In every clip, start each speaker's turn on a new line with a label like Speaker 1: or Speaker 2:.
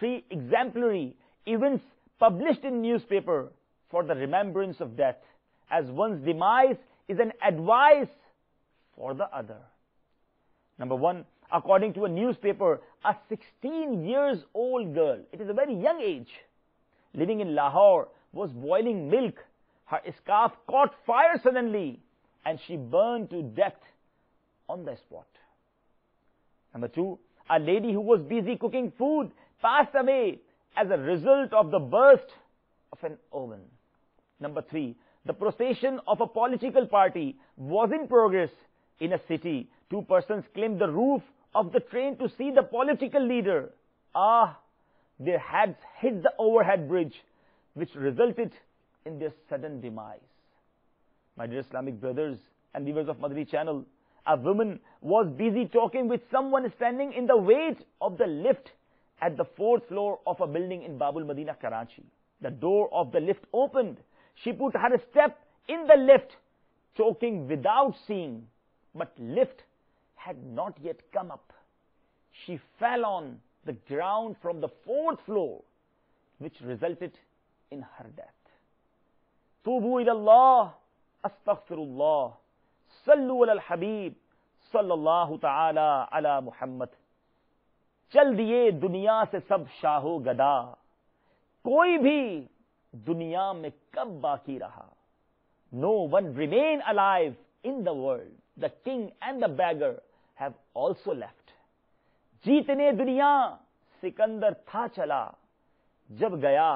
Speaker 1: 3 exemplary events published in newspaper for the remembrance of death, as one's demise is an advice for the other. Number 1, according to a newspaper, a 16 years old girl, it is a very young age, living in Lahore, was boiling milk. Her scarf caught fire suddenly, and she burned to death on the spot. Number 2, a lady who was busy cooking food passed away as a result of the burst of an oven. Number 3, the procession of a political party was in progress in a city. 2 persons climbed the roof of the train to see the political leader. Their heads hit the overhead bridge, which resulted in their sudden demise. My dear Islamic brothers and viewers of Madani channel, a woman was busy talking with someone standing in the wait of the lift at the 4th floor of a building in Babul Madina, Karachi. The door of the lift opened. She put her step in the lift, talking without seeing, but lift had not yet come up. She fell on the ground from the 4th floor, which resulted in her death. Tubu ilallah, astaghfirullah, sallu ala al-habib, sallallahu ta'ala ala Muhammad. चल दिए दुनिया से सब शाहो गदा, कोई भी दुनिया में कब बाकी रहा. No one remain alive in the world. The king and the beggar have also left. जीतने दुनिया सिकंदर था चला, जब गया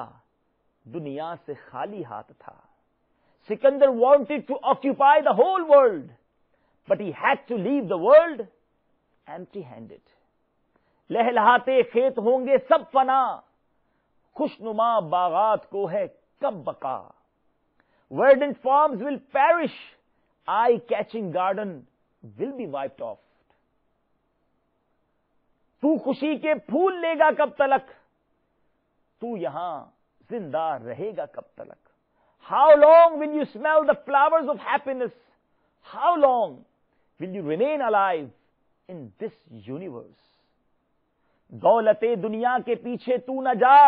Speaker 1: दुनिया से खाली हाथ था. Sikandar wanted to occupy the whole world, but he had to leave the world empty-handed. लहलहाते खेत होंगे सब फना, खुशनुमा बागात को है कब बका. Verdant farms will perish, eye-catching garden will be wiped off. तू खुशी के फूल लेगा कब तलक, तू यहां जिंदा रहेगा कब तलक. How long will you smell the flowers of happiness? How long will you remain alive in this universe? दौलते दुनिया के पीछे तू न जा,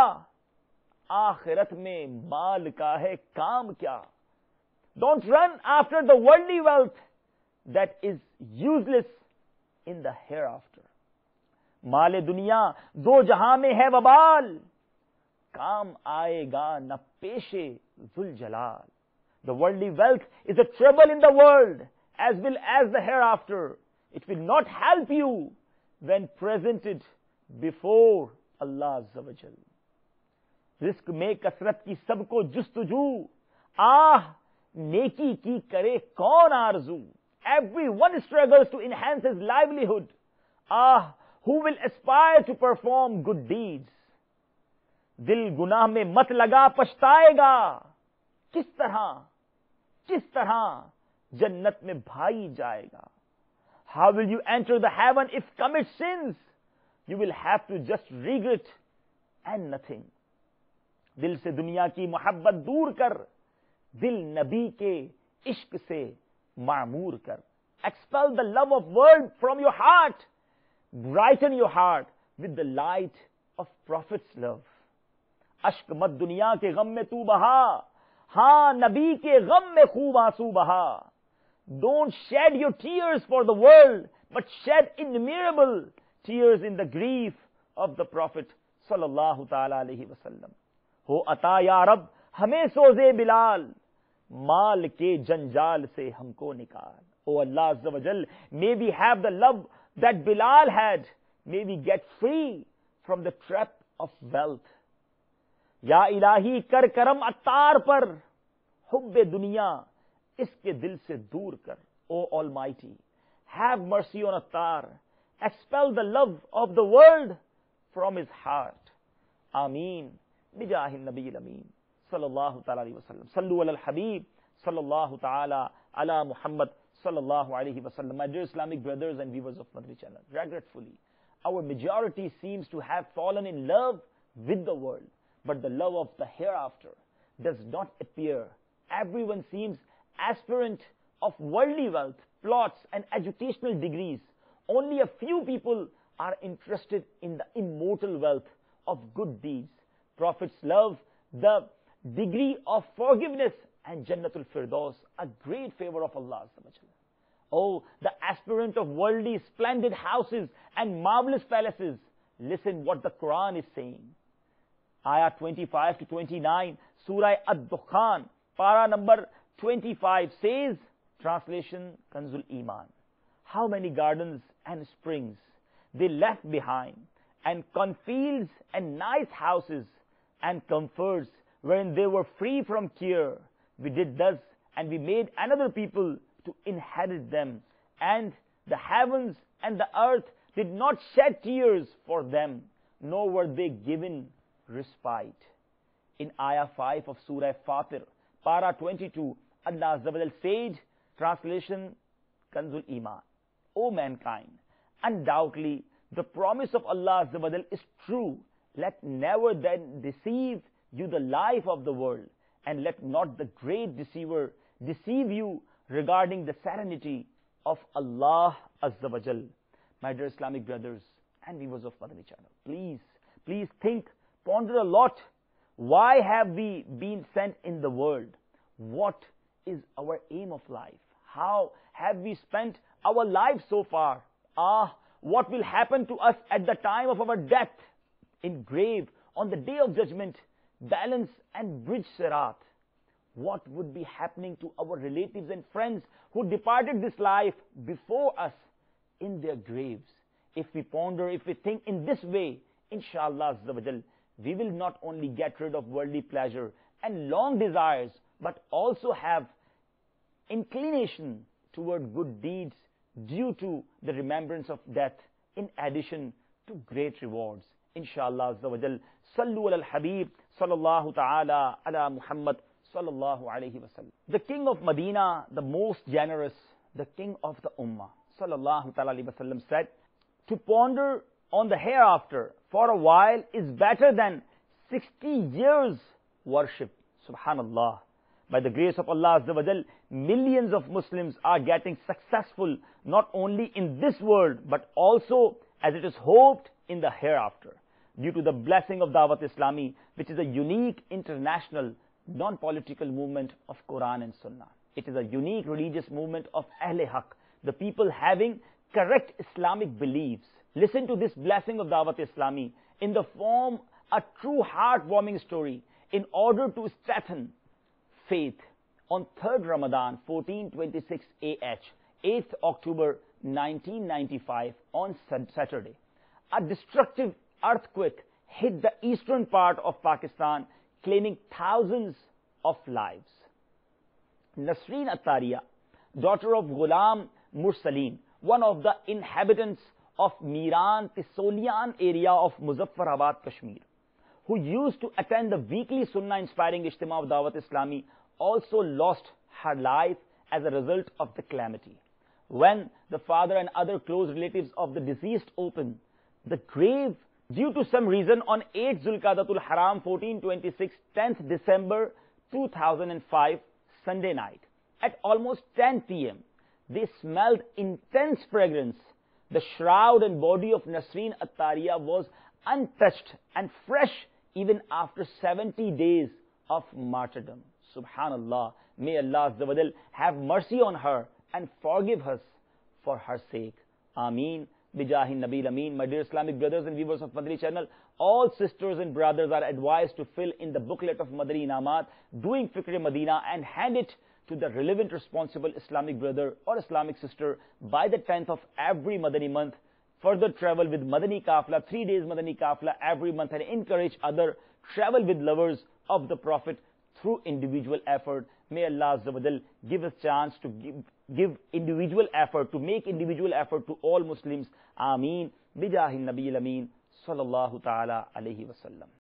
Speaker 1: आखिरत में माल का है काम क्या. Don't run after the worldly wealth that is useless in the hereafter. माले दुनिया दो जहां में है वबाल, काम आएगा न पेशे जुल जलाल. The worldly wealth is a trouble in the world as well as the hereafter. It will not help you when presented before Allah Azza wa Jal. Risk में कसरत की सबको जुस्तजू, नेकी की करे कौन आरजू. Everyone struggles to enhance his livelihood. Who will aspire to perform good deeds? दिल गुनाह में मत लगा पछताएगा, किस तरह जन्नत में भाई जाएगा. How will you enter the heaven if commit sins? You will have to just regret and nothing. दिल से दुनिया की मोहब्बत दूर कर, दिल नबी के इश्क से मामूर कर. Expel the love of world from your heart. Brighten your heart with the light of Prophet's love. अश्क मत दुनिया के गम में तू बहा, हाँ नबी के गम में खूब आंसू बहा. Don't shed your tears for the world, but shed innumerable tears in the grief of the Prophet sallallahu ta'ala alayhi wa sallam. हो अता या रब हमें सोजे बिलाल, माल के जंजाल से हमको निकाल. O Allah Azza wa Jal, may we have the love that Bilal had. May we get free from the trap of wealth. या इलाही कर करम अत्तार पर, हुब्बे दुनिया इसके दिल से दूर कर. O Almighty, have mercy on Attar. Expel the love of the world from his heart. Ameen. Bijahi Nabi al-Amin. Sallallahu ta'ala alayhi wa sallam. Sallu ala al-Habib. Sallallahu ta'ala ala Muhammad. Sallallahu alayhi wa sallam. My dear Islamic brothers and viewers of Madani channel, regretfully, our majority seems to have fallen in love with the world, but the love of the hereafter does not appear. Everyone seems aspirant of worldly wealth, plots, and educational degrees. Only a few people are interested in the immortal wealth of good deeds. Prophets love the degree of forgiveness and Jannatul Firdaus, a great favor of Allah. Oh, the aspirant of worldly splendid houses and marvelous palaces. Listen what the Quran is saying. Ayah 25 to 29, Surah Ad-Dukhan, para number 25 says, translation, Kanzul Iman. How many gardens and springs they left behind, and cornfields and nice houses and comforts wherein they were free from care. We did thus, and we made another people to inherit them, and the heavens and the earth did not shed tears for them, nor were they given respite. In Ayah 5 of Surah Fatir, para 22, Allah Azza wa Jal said, translation, Kanzul Iman. O mankind, undoubtedly the promise of Allah Azza wa Jal is true. Let never then deceive you the life of the world, and let not the great deceiver deceive you regarding the serenity of Allah Azza wa Jal. My dear Islamic brothers and viewers of Madani channel, please think, ponder a lot. Why have we been sent in the world? What is our aim of life? How have we spent our lives so far? What will happen to us at the time of our death? In grave, on the day of judgment, balance and bridge Sirat. What would be happening to our relatives and friends who departed this life before us in their graves? If we ponder, if we think in this way, inshallah Azza wa Jal, we will not only get rid of worldly pleasure and long desires, but also have inclination toward good deeds due to the remembrance of death, in addition to great rewards. Inshallah Azza wa Jal, Sallu ala al-Habib, Sallallahu ta'ala ala Muhammad, Sallallahu alayhi wa sallam. The king of Medina, the most generous, the king of the Ummah, Sallallahu ta'ala alayhi wa sallam, said, to ponder on the hereafter for a while is better than 60 years worship. Subhanallah. By the grace of Allah Azza wa Jal, millions of Muslims are getting successful not only in this world, but also, as it is hoped, in the hereafter, due to the blessing of Dawat-e-Islami, which is a unique international non-political movement of Quran and Sunnah. It is a unique religious movement of Ahle Haq, the people having correct Islamic beliefs. Listen to this blessing of Dawat-e-Islami in the form a true heartwarming story in order to strengthen faith. On 3rd Ramadan 1426 AH, 8th October 1995, on Saturday, a destructive earthquake hit the eastern part of Pakistan, claiming thousands of lives. Nasreen Attariya, daughter of Ghulam Mursaleen, one of the inhabitants of Miran Tisolian area of Muzaffarabad, Kashmir, who used to attend the weekly Sunnah-inspiring Ijtima of Dawat-e-Islami, also lost her life as a result of the calamity. When the father and other close relatives of the deceased opened the grave due to some reason on 8th Zulqa'datul Haram 1426, 10th December 2005, Sunday night, at almost 10 p.m., they smelled intense fragrance. The shroud and body of Nasreen Attariya was untouched and fresh even after 70 days of martyrdom. Subhanallah. May Allah Azza wa Jal have mercy on her and forgive us for her sake. Ameen. Bijahi Nabil Ameen. My dear Islamic brothers and viewers of Madani channel, all sisters and brothers are advised to fill in the booklet of Madani Inamat, Doing Fikr Madina, and hand it to the relevant responsible Islamic brother or Islamic sister by the 10th of every Madani month. Further travel with Madani Kafla, 3 days Madani Kafla every month, and encourage other travel with lovers of the Prophet through individual effort. May Allah Azza wa Jal give us chance to give individual effort, to make individual effort to all Muslims. Ameen. Bijahi Nabil Ameen. Sallallahu ta'ala alayhi wa sallam.